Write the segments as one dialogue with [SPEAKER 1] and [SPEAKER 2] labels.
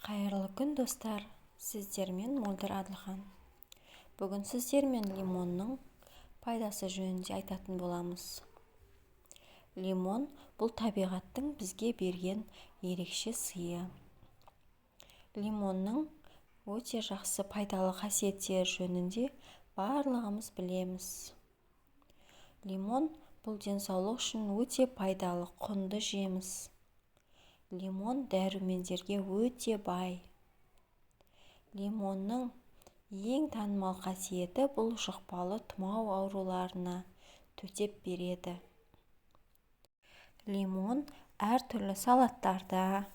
[SPEAKER 1] Қайырлы күн достар, сіздермен Мөлдір Әділхан. Бүгін сіздермен лимонның пайдасы жөнінде айтатын боламыз. Лимон бұл табиғаттың бізге берген ерекше сыйы. Лимонның өте жақсы пайдалы қасиеттері жөнінде барлығымыз білеміз. Лимон бұл денсаулық үшін өте пайдалы, құнды жеміс. Лимон дәрумендерге өте бай. Лимонның ең танымал қасиеті бұл жұқпалы тұмау ауруларына төтеп береді. Лимон әртүрлі салаттарда,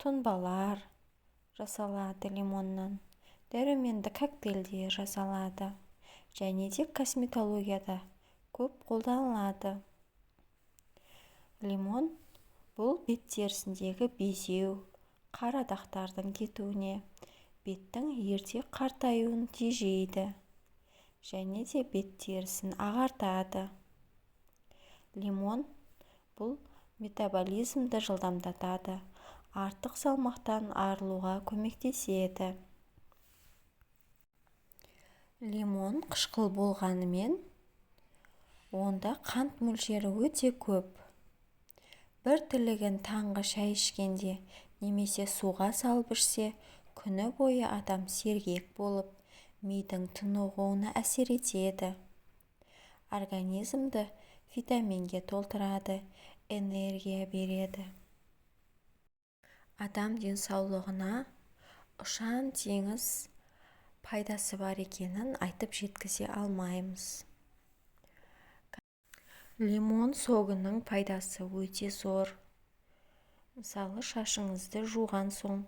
[SPEAKER 1] тұнбалар жасалады лимоннан, дәруменді коктейльдер жасалады және де косметологияда көп қолданылады. Лимон бұл бет терісіндегі безеу, қара дақтардың кетуіне, беттің ерте қартаюын тежейді және де бет терісін ағартады. Лимон бұл метаболизмді жылдамдатады, артық салмақтан арылуға көмектеседі. Лимон қышқыл болғанымен, онда қант мөлшері өте көп. Бір тілігін таңғы шай ішкенде немесе суға салып ішсе, күні бойы адам сергек болып, мидың тынығуына әсер етеді. Организмді витаминге толтырады, энергия береді. Адам денсаулығына ұшан теңіз пайдасы бар екенін айтып жеткізе алмаймыз. Лимон согының пайдасы өте зор. Мысалы, шашыңызды жуған соң,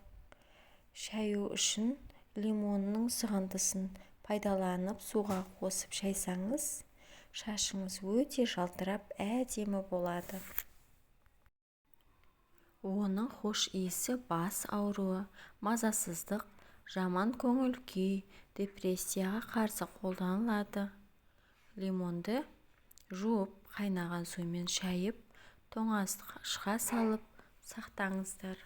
[SPEAKER 1] шаю үшін лимонның сығындысын пайдаланып суға қосып шайсаңыз, шашыңыз өте жалтырап әдемі болады. Оның хош иісі бас ауруы, мазасыздық, жаман көңіл күй, депрессияға қарсы қолданылады. Лимонды жуып, қайнаған сумен шайып, тоңазтқышқа салып сақтаңыздар.